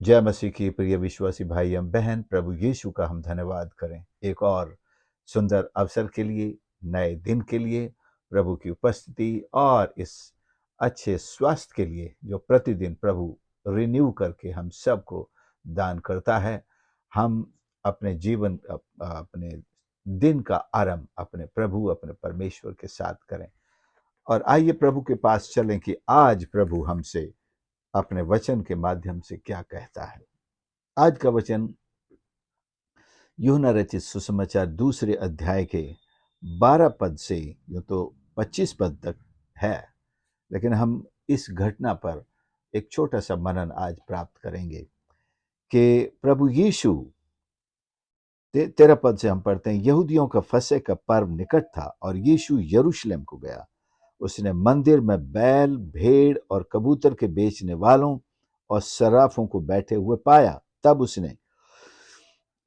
जय मसीह की प्रिय विश्वासी भाई एवं बहन, प्रभु यीशु का हम धन्यवाद करें एक और सुंदर अवसर के लिए, नए दिन के लिए, प्रभु की उपस्थिति और इस अच्छे स्वास्थ्य के लिए जो प्रतिदिन प्रभु रिन्यू करके हम सबको दान करता है। हम अपने जीवन अपने दिन का आरंभ अपने प्रभु अपने परमेश्वर के साथ करें और आइए प्रभु के पास चलें कि आज प्रभु हमसे अपने वचन के माध्यम से क्या कहता है। आज का वचन यूहन्ना रचित सुसमाचार दूसरे अध्याय के 12 पद से यूं तो 25 पद तक है, लेकिन हम इस घटना पर एक छोटा सा मनन आज प्राप्त करेंगे कि प्रभु यीशु 13 पद से हम पढ़ते हैं, यहूदियों का फसह का पर्व निकट था और यीशु यरूशलेम को गया। उसने मंदिर में बैल, भेड़ और कबूतर के बेचने वालों और सराफों को बैठे हुए पाया। तब उसने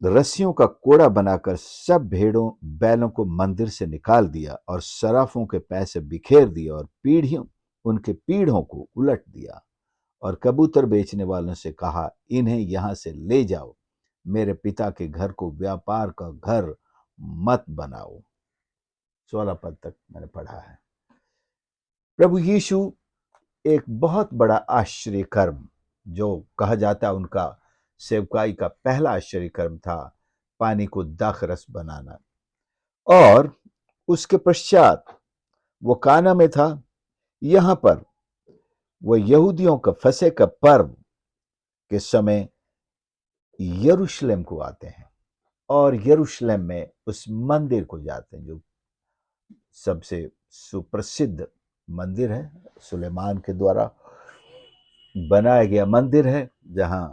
रस्सियों का कोड़ा बनाकर सब भेड़ों बैलों को मंदिर से निकाल दिया और सराफों के पैसे बिखेर दिए और उनके पीढ़ों को उलट दिया और कबूतर बेचने वालों से कहा, इन्हें यहां से ले जाओ, मेरे पिता के घर को व्यापार का घर मत बनाओ। 16 पद तक मैंने पढ़ा है। प्रभु यीशु एक बहुत बड़ा आश्चर्य कर्म, जो कहा जाता है उनका सेवकाई का पहला आश्चर्य कर्म था, पानी को दाखरस बनाना। और उसके पश्चात वो काना में था। यहां पर वो यहूदियों का फसह का पर्व के समय यरूशलेम को आते हैं और यरूशलेम में उस मंदिर को जाते हैं जो सबसे सुप्रसिद्ध मंदिर है, सुलेमान के द्वारा बनाया गया मंदिर है, जहां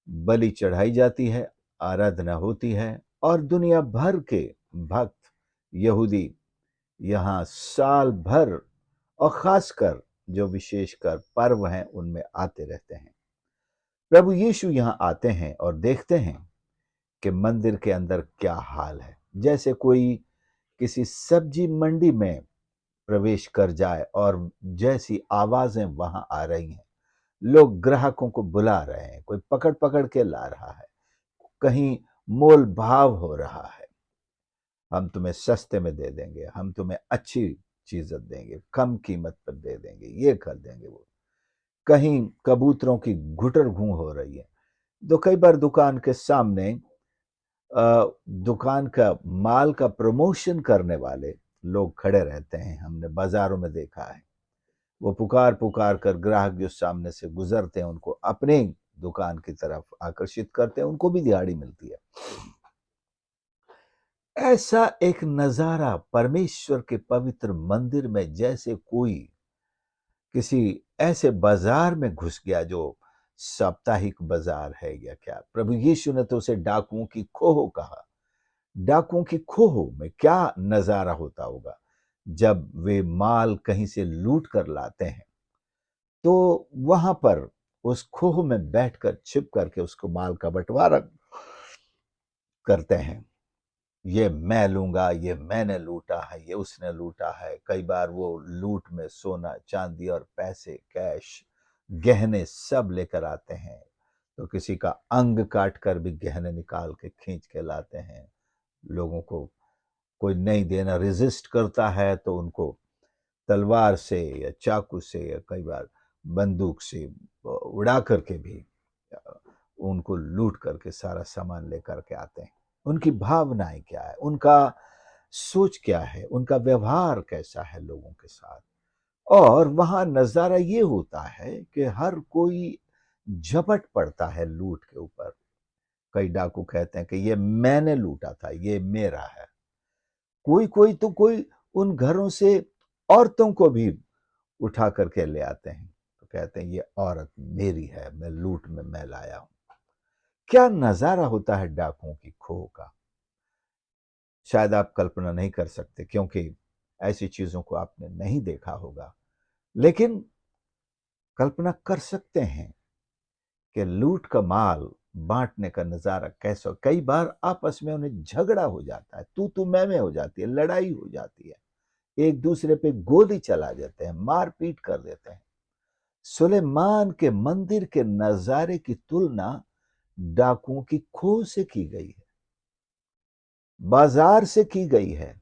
बलि चढ़ाई जाती है, आराधना होती है और दुनिया भर के भक्त यहूदी यहाँ साल भर और खासकर जो विशेषकर पर्व हैं उनमें आते रहते हैं। प्रभु यीशु यहाँ आते हैं और देखते हैं कि मंदिर के अंदर क्या हाल है। जैसे कोई किसी सब्जी मंडी में प्रवेश कर जाए और जैसी आवाजें वहां आ रही हैं, लोग ग्राहकों को बुला रहे हैं, कोई पकड़ पकड़ के ला रहा है, कहीं मोल भाव हो रहा है, हम तुम्हें सस्ते में दे देंगे, हम तुम्हें अच्छी चीजें देंगे, कम कीमत पर दे देंगे, ये कर देंगे वो। कहीं कबूतरों की घुटर घूं हो रही है। तो कई बार दुकान के सामने दुकान का माल का प्रमोशन करने वाले लोग खड़े रहते हैं, हमने बाजारों में देखा है। वो पुकार पुकार कर ग्राहक जो सामने से गुजरते हैं उनको अपने दुकान की तरफ आकर्षित करते हैं, उनको भी दिहाड़ी मिलती है। ऐसा एक नजारा परमेश्वर के पवित्र मंदिर में, जैसे कोई किसी ऐसे बाजार में घुस गया जो साप्ताहिक बाजार है या क्या। प्रभु यीशु ने तो उसे डाकुओं की खोह कहा। डाकुओं की खोह में क्या नजारा होता होगा जब वे माल कहीं से लूट कर लाते हैं, तो वहां पर उस खोह में बैठकर छिप करके उसको माल का बंटवारा करते हैं। ये मैं लूंगा, ये मैंने लूटा है, ये उसने लूटा है। कई बार वो लूट में सोना चांदी और पैसे, कैश, गहने सब लेकर आते हैं। तो किसी का अंग काट कर भी गहने निकाल के खींच के लाते हैं। लोगों को कोई नहीं देना रेजिस्ट करता है तो उनको तलवार से या चाकू से या कई बार बंदूक से उड़ा करके भी उनको लूट करके सारा सामान लेकर के आते हैं। उनकी भावनाएं क्या है, उनका सोच क्या है, उनका व्यवहार कैसा है लोगों के साथ। और वहां नजारा ये होता है कि हर कोई झपट पड़ता है लूट के ऊपर। कई डाकू कहते हैं कि ये मैंने लूटा था, ये मेरा है। कोई कोई तो कोई उन घरों से औरतों को भी उठा करके ले आते हैं, तो कहते हैं ये औरत मेरी है, मैं लूट में मैं लाया हूं। क्या नजारा होता है डाकुओं की खोह का, शायद आप कल्पना नहीं कर सकते, क्योंकि ऐसी चीजों को आपने नहीं देखा होगा। लेकिन कल्पना कर सकते हैं कि लूट का माल बांटने का नजारा कैसा। कई बार आपस में उन्हें झगड़ा हो जाता है, तू मैं हो जाती है, लड़ाई हो जाती है, एक दूसरे पे गोली चला देते हैं, मारपीट कर देते हैं। सुलेमान के मंदिर के नजारे की तुलना डाकुओं की खो से की गई है, बाजार से की गई है।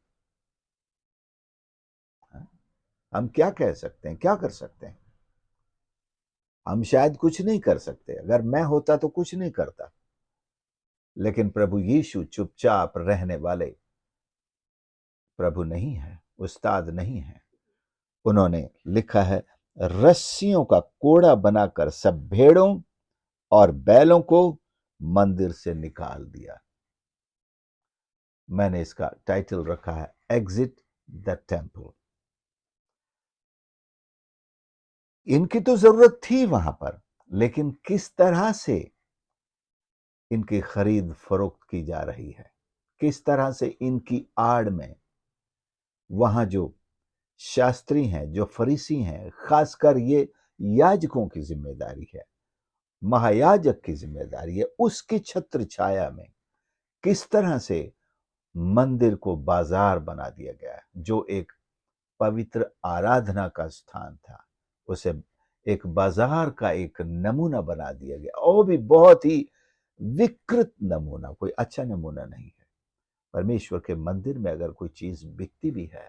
हम क्या कह सकते हैं, क्या कर सकते हैं? हम शायद कुछ नहीं कर सकते, अगर मैं होता तो कुछ नहीं करता, लेकिन प्रभु यीशु चुपचाप रहने वाले प्रभु नहीं है, उस्ताद नहीं है। उन्होंने लिखा है, रस्सियों का कोड़ा बनाकर सब भेड़ों और बैलों को मंदिर से निकाल दिया। मैंने इसका टाइटल रखा है, एग्जिट द टेम्पल। इनकी तो जरूरत थी वहां पर, लेकिन किस तरह से इनकी खरीद फरोख्त की जा रही है, किस तरह से इनकी आड़ में वहां जो शास्त्री हैं, जो फरीसी हैं, खासकर ये याजकों की जिम्मेदारी है, महायाजक की जिम्मेदारी है, उसकी छत्र छाया में किस तरह से मंदिर को बाजार बना दिया गया है। जो एक पवित्र आराधना का स्थान था, उसे एक बाजार का एक नमूना बना दिया गया, और भी बहुत ही विकृत नमूना, कोई अच्छा नमूना नहीं है। परमेश्वर के मंदिर में अगर कोई चीज बिकती भी है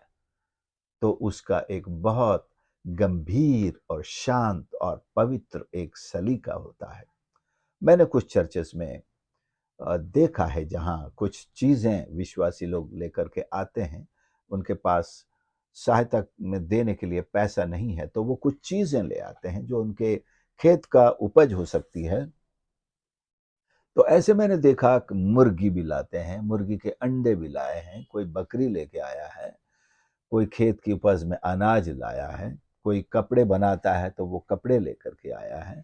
तो उसका एक बहुत गंभीर और शांत और पवित्र एक सलीका होता है। मैंने कुछ चर्चेस में देखा है जहां कुछ चीजें विश्वासी लोग लेकर के आते हैं, उनके पास सहायता में देने के लिए पैसा नहीं है, तो वो कुछ चीजें ले आते हैं जो उनके खेत का उपज हो सकती है। तो ऐसे मैंने देखा कि मुर्गी भी लाते हैं, मुर्गी के अंडे भी लाए हैं, कोई बकरी लेके आया है, कोई खेत की उपज में अनाज लाया है, कोई कपड़े बनाता है तो वो कपड़े लेकर के आया है।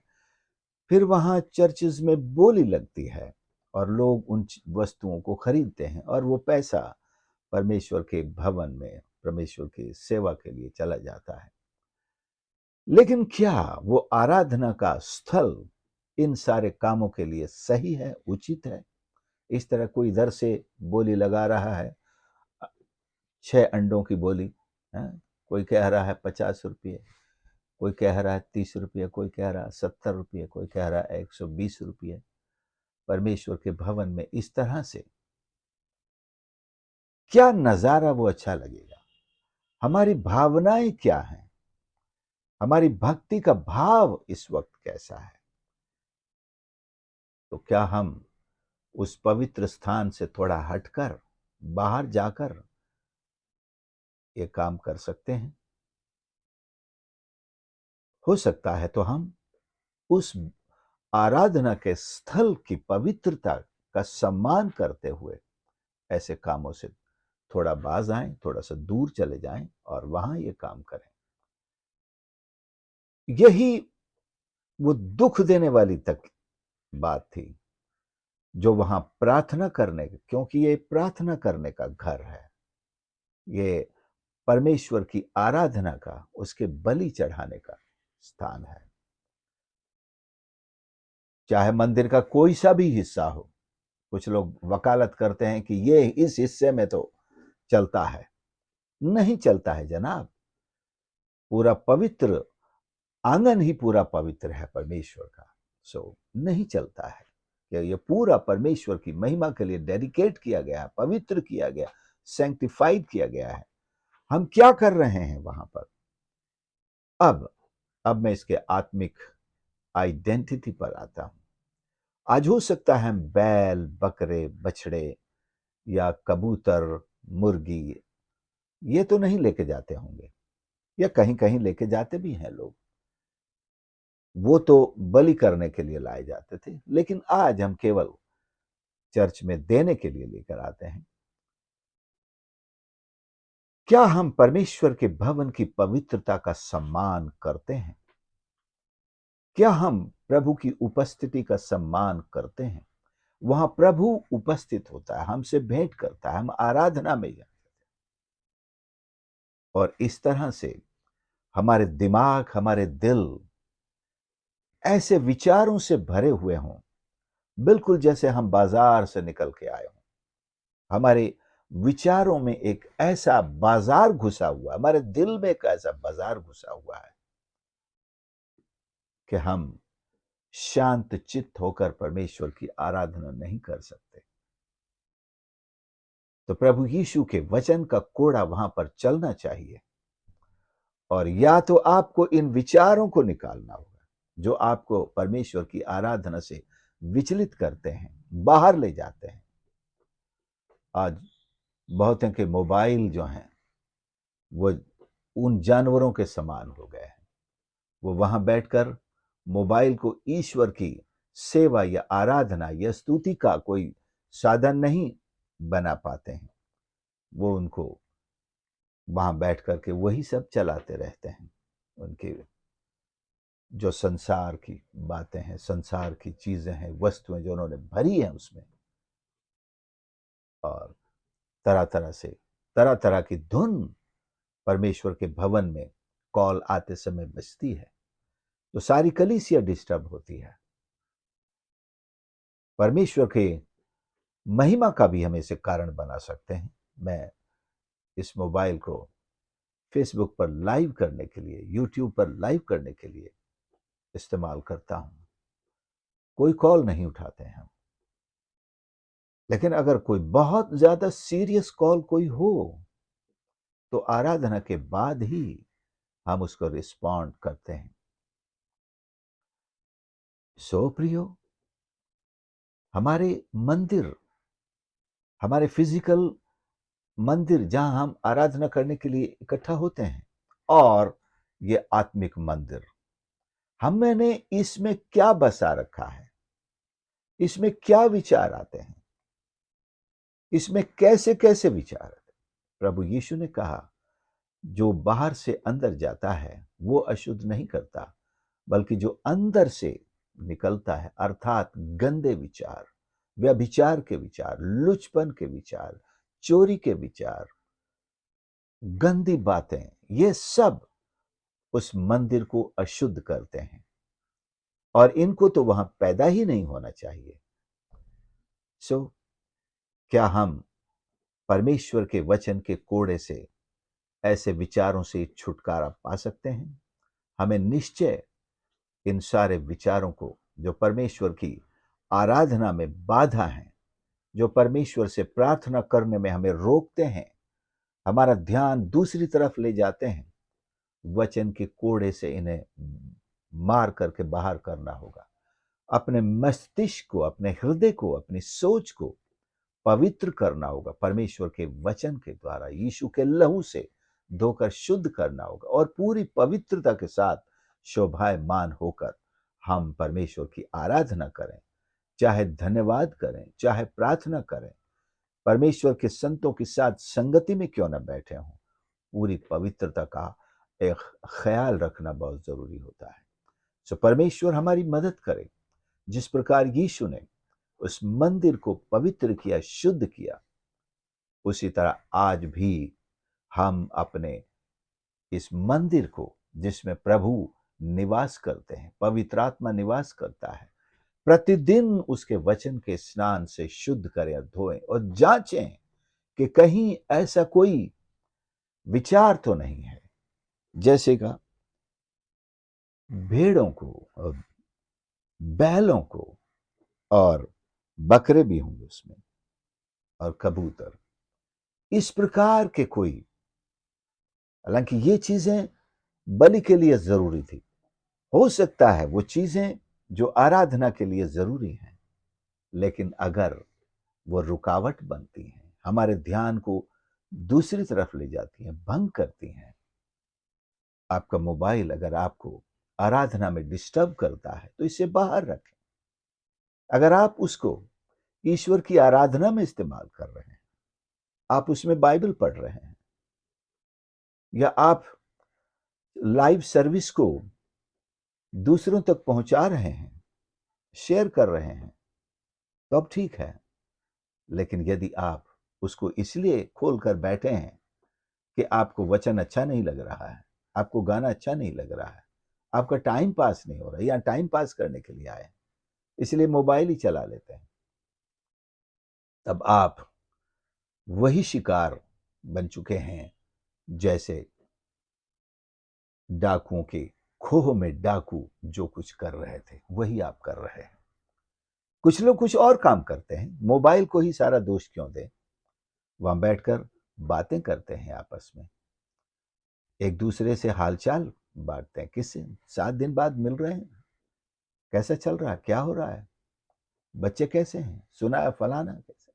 फिर वहां चर्चेज में बोली लगती है और लोग उन वस्तुओं को खरीदते हैं, और वो पैसा परमेश्वर के भवन में परमेश्वर की सेवा के लिए चला जाता है। लेकिन क्या वो आराधना का स्थल इन सारे कामों के लिए सही है, उचित है? इस तरह कोई इधर से बोली लगा रहा है, 6 अंडों की बोली है, कोई कह रहा है 50 रुपये, कोई कह रहा है 30 रुपये, कोई कह रहा है 70 रुपये, कोई कह रहा है 120 रुपये। परमेश्वर के भवन में इस तरह से क्या नजारा वो अच्छा लगेगा? हमारी भावनाएं क्या हैं? हमारी भक्ति का भाव इस वक्त कैसा है? तो क्या हम उस पवित्र स्थान से थोड़ा हटकर बाहर जाकर ये काम कर सकते हैं? हो सकता है तो हम उस आराधना के स्थल की पवित्रता का सम्मान करते हुए ऐसे कामों से थोड़ा बाज आएं, थोड़ा सा दूर चले जाएं और वहां ये काम करें। यही वो दुख देने वाली तक बात थी जो वहां प्रार्थना करने, क्योंकि ये प्रार्थना करने का घर है, ये परमेश्वर की आराधना का, उसके बलि चढ़ाने का स्थान है। चाहे मंदिर का कोई सा भी हिस्सा हो, कुछ लोग वकालत करते हैं कि ये इस हिस्से में तो चलता है, नहीं चलता है जनाब। पूरा पवित्र आंगन ही पूरा पवित्र है परमेश्वर का। सो नहीं चलता है कि ये पूरा परमेश्वर की महिमा के लिए डेडिकेट किया गया है, पवित्र किया गया, सैंक्टिफाइड किया गया है। हम क्या कर रहे हैं वहां पर? अब मैं इसके आत्मिक आइडेंटिटी पर आता हूं। आज हो सकता है हम बैल, बकरे, बछड़े या कबूतर, मुर्गी ये तो नहीं लेके जाते होंगे, या कहीं कहीं लेके जाते भी हैं लोग, वो तो बलि करने के लिए लाए जाते थे, लेकिन आज हम केवल चर्च में देने के लिए लेकर आते हैं। क्या हम परमेश्वर के भवन की पवित्रता का सम्मान करते हैं? क्या हम प्रभु की उपस्थिति का सम्मान करते हैं? वहां प्रभु उपस्थित होता है, हमसे भेंट करता है, हम आराधना में जाते हैं, और इस तरह से हमारे दिमाग, हमारे दिल ऐसे विचारों से भरे हुए हों, बिल्कुल जैसे हम बाजार से निकल के आए हों। हमारे विचारों में एक ऐसा बाजार घुसा हुआ, हमारे दिल में एक ऐसा बाजार घुसा हुआ है कि हम शांत चित्त होकर परमेश्वर की आराधना नहीं कर सकते। तो प्रभु यीशु के वचन का कोड़ा वहां पर चलना चाहिए, और या तो आपको इन विचारों को निकालना होगा जो आपको परमेश्वर की आराधना से विचलित करते हैं, बाहर ले जाते हैं। आज बहुतों के मोबाइल जो हैं वो उन जानवरों के समान हो गए हैं। वो वहां बैठकर मोबाइल को ईश्वर की सेवा या आराधना या स्तुति का कोई साधन नहीं बना पाते हैं। वो उनको वहां बैठ करके वही सब चलाते रहते हैं। उनके जो संसार की बातें हैं, संसार की चीजें हैं, वस्तुएं जो उन्होंने भरी हैं उसमें, और तरह तरह की धुन परमेश्वर के भवन में कॉल आते समय बजती है, तो सारी कलीसिया डिस्टर्ब होती है। परमेश्वर के महिमा का भी हम इसे कारण बना सकते हैं। मैं इस मोबाइल को फेसबुक पर लाइव करने के लिए, यूट्यूब पर लाइव करने के लिए इस्तेमाल करता हूं। कोई कॉल नहीं उठाते हैं हम, लेकिन अगर कोई बहुत ज्यादा सीरियस कॉल कोई हो तो आराधना के बाद ही हम उसको रिस्पॉन्ड करते हैं। सो प्रियो, हमारे मंदिर, हमारे फिजिकल मंदिर जहां हम आराधना करने के लिए इकट्ठा होते हैं, और ये आत्मिक मंदिर, हमने इसमें क्या बसा रखा है, इसमें क्या विचार आते हैं, इसमें कैसे कैसे विचार आते हैं। प्रभु यीशु ने कहा, जो बाहर से अंदर जाता है वो अशुद्ध नहीं करता, बल्कि जो अंदर से निकलता है, अर्थात गंदे विचार, व्यभिचार के विचार, लुचपन के विचार, चोरी के विचार, गंदी बातें, ये सब उस मंदिर को अशुद्ध करते हैं, और इनको तो वहां पैदा ही नहीं होना चाहिए। सो क्या हम परमेश्वर के वचन के कोड़े से, ऐसे विचारों से छुटकारा पा सकते हैं? हमें निश्चय इन सारे विचारों को, जो परमेश्वर की आराधना में बाधा हैं, जो परमेश्वर से प्रार्थना करने में हमें रोकते हैं, हमारा ध्यान दूसरी तरफ ले जाते हैं, वचन के कोड़े से इन्हें मार करके बाहर करना होगा। अपने मस्तिष्क को, अपने हृदय को, अपनी सोच को पवित्र करना होगा, परमेश्वर के वचन के द्वारा, यीशु के लहू से धोकर शुद्ध करना होगा, और पूरी पवित्रता के साथ शोभायमान होकर हम परमेश्वर की आराधना करें, चाहे धन्यवाद करें, चाहे प्रार्थना करें, परमेश्वर के संतों के साथ संगति में क्यों न बैठे हों, पूरी पवित्रता का एक ख्याल रखना बहुत जरूरी होता है। सो परमेश्वर हमारी मदद करे। जिस प्रकार यीशु ने उस मंदिर को पवित्र किया, शुद्ध किया, उसी तरह आज भी हम अपने इस मंदिर को, जिसमें प्रभु निवास करते हैं, पवित्र आत्मा निवास करता है, प्रतिदिन उसके वचन के स्नान से शुद्ध करें और धोएं, और जांचें कि कहीं ऐसा कोई विचार तो नहीं है, जैसे का भेड़ों को और बैलों को, और बकरे भी होंगे उसमें, और कबूतर, इस प्रकार के कोई, हालांकि ये चीजें बलि के लिए जरूरी थी, हो सकता है वो चीजें जो आराधना के लिए जरूरी हैं, लेकिन अगर वो रुकावट बनती हैं, हमारे ध्यान को दूसरी तरफ ले जाती हैं, भंग करती हैं, आपका मोबाइल अगर आपको आराधना में डिस्टर्ब करता है तो इसे बाहर रखें। अगर आप उसको ईश्वर की आराधना में इस्तेमाल कर रहे हैं, आप उसमें बाइबल पढ़ रहे हैं, या आप लाइव सर्विस को दूसरों तक पहुंचा रहे हैं, शेयर कर रहे हैं, तो अब ठीक है। लेकिन यदि आप उसको इसलिए खोलकर बैठे हैं कि आपको वचन अच्छा नहीं लग रहा है, आपको गाना अच्छा नहीं लग रहा है, आपका टाइम पास नहीं हो रहा है, या टाइम पास करने के लिए आए, इसलिए मोबाइल ही चला लेते हैं, तब आप वही शिकार बन चुके हैं जैसे डाकुओं के खोह में डाकू जो कुछ कर रहे थे वही आप कर रहे हैं। कुछ लोग कुछ और काम करते हैं, मोबाइल को ही सारा दोष क्यों दें। वहां बैठकर बातें करते हैं आपस में, एक दूसरे से हालचाल बांटते हैं। किससे 7 दिन बाद मिल रहे हैं, कैसा चल रहा है, क्या हो रहा है, बच्चे कैसे हैं, सुना है फलाना कैसे।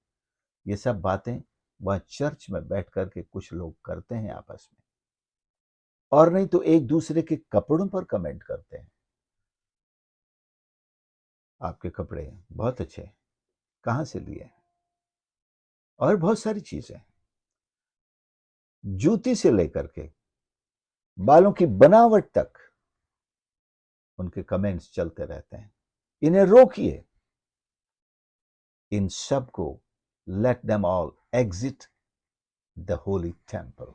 ये सब बातें वह चर्च में बैठ करके कुछ लोग करते हैं आपस में, और नहीं तो एक दूसरे के कपड़ों पर कमेंट करते हैं। आपके कपड़े बहुत अच्छे हैं, कहां से लिए हैं, और बहुत सारी चीजें, जूती से लेकर के बालों की बनावट तक उनके कमेंट्स चलते रहते हैं। इन्हें रोकिए, इन सब को let them all exit the Holi temple,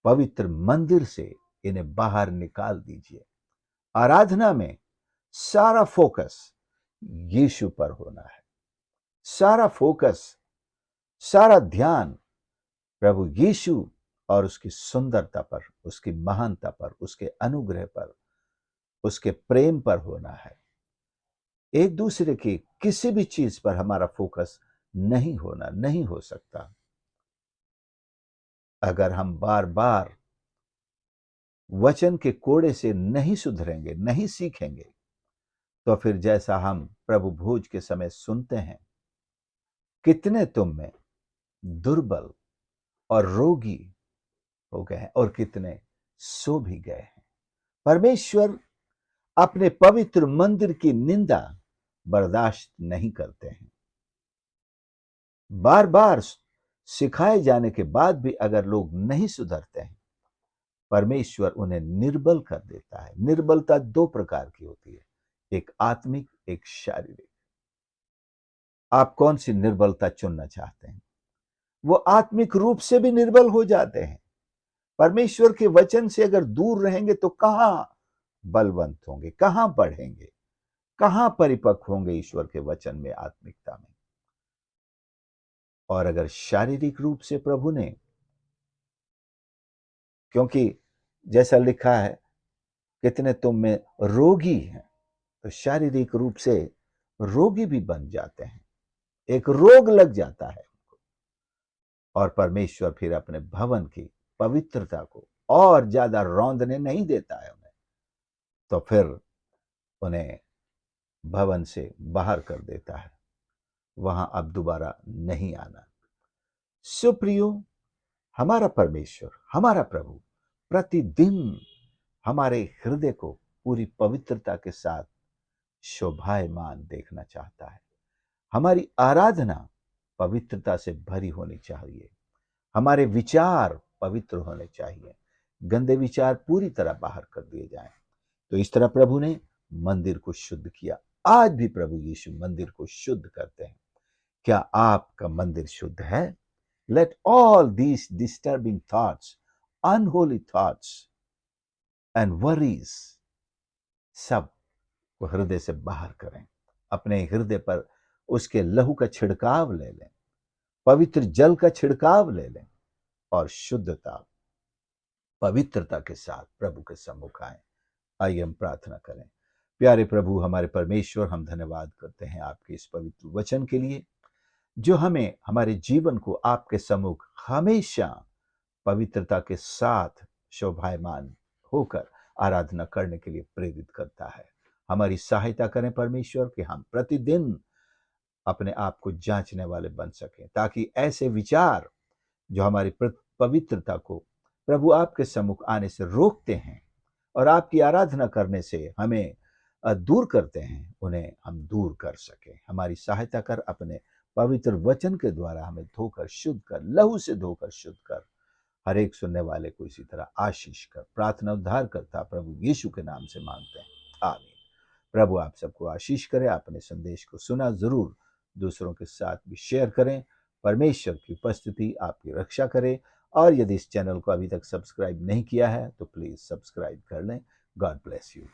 पवित्र मंदिर से इन्हें बाहर निकाल दीजिए। आराधना में सारा फोकस यीशु पर होना है, सारा फोकस, सारा ध्यान प्रभु यीशु और उसकी सुंदरता पर, उसकी महानता पर, उसके अनुग्रह पर, उसके प्रेम पर होना है। एक दूसरे की किसी भी चीज पर हमारा फोकस नहीं होना, नहीं हो सकता। अगर हम बार बार वचन के कोड़े से नहीं सुधरेंगे, नहीं सीखेंगे, तो फिर जैसा हम प्रभु भोज के समय सुनते हैं, कितने तुम में दुर्बल और रोगी हो गए हैं और कितने सो भी गए हैं। परमेश्वर अपने पवित्र मंदिर की निंदा बर्दाश्त नहीं करते हैं। बार बार सिखाए जाने के बाद भी अगर लोग नहीं सुधरते हैं, परमेश्वर उन्हें निर्बल कर देता है। निर्बलता 2 प्रकार की होती है, एक आत्मिक, एक शारीरिक। आप कौन सी निर्बलता चुनना चाहते हैं? वो आत्मिक रूप से भी निर्बल हो जाते हैं। परमेश्वर के वचन से अगर दूर रहेंगे तो कहां बलवंत होंगे, कहां बढ़ेंगे, कहां परिपक्व होंगे ईश्वर के वचन में, आत्मिकता में। और अगर शारीरिक रूप से प्रभु ने, क्योंकि जैसा लिखा है कितने तुम में रोगी हैं, तो शारीरिक रूप से रोगी भी बन जाते हैं, एक रोग लग जाता है। और परमेश्वर फिर अपने भवन की पवित्रता को और ज्यादा रौंदने नहीं देता है उन्हें, तो फिर उन्हें भवन से बाहर कर देता है, वहां अब दोबारा नहीं आना। सुप्रियो, हमारा परमेश्वर, हमारा प्रभु प्रतिदिन हमारे हृदय को पूरी पवित्रता के साथ शोभायमान देखना चाहता है। हमारी आराधना पवित्रता से भरी होनी चाहिए, हमारे विचार पवित्र होने चाहिए, गंदे विचार पूरी तरह बाहर कर दिए जाएं। तो इस तरह प्रभु ने मंदिर को शुद्ध किया। आज भी प्रभु यीशु मंदिर को शुद्ध करते हैं। क्या आपका मंदिर शुद्ध है? Let all these disturbing thoughts, unholy thoughts and worries सब को हृदय से बाहर करें। अपने हृदय पर उसके लहू का छिड़काव ले लें, पवित्र जल का छिड़काव ले लें और शुद्धता, पवित्रता के साथ प्रभु के सम्मुख आए। आइए हम प्रार्थना करें। प्यारे प्रभु, हमारे परमेश्वर, हम धन्यवाद करते हैं आपके इस पवित्र वचन के लिए, जो हमें हमारे जीवन को आपके सम्मुख हमेशा पवित्रता के साथ शोभायमान होकर आराधना करने के लिए प्रेरित करता है। हमारी सहायता करें परमेश्वर कि हम प्रतिदिन अपने आप को जांचने वाले बन सकें, ताकि ऐसे विचार जो हमारी पवित्रता को प्रभु आपके सम्मुख आने से रोकते हैं और आपकी आराधना करने से हमें दूर करते हैं, उन्हें हम दूर कर सकें। हमारी सहायता कर, अपने पवित्र वचन के द्वारा हमें धोकर शुद्ध कर, लहू से धोकर शुद्ध कर, हर एक सुनने वाले को इसी तरह आशीष कर। प्रार्थना उद्धार करता प्रभु यीशु के नाम से मांगते हैं, आमीन। प्रभु आप सबको आशीष करे। आपने संदेश को सुना, जरूर दूसरों के साथ भी शेयर करें। परमेश्वर की उपस्थिति आपकी रक्षा करे। और यदि इस चैनल को अभी तक सब्सक्राइब नहीं किया है तो प्लीज सब्सक्राइब कर लें। God bless you.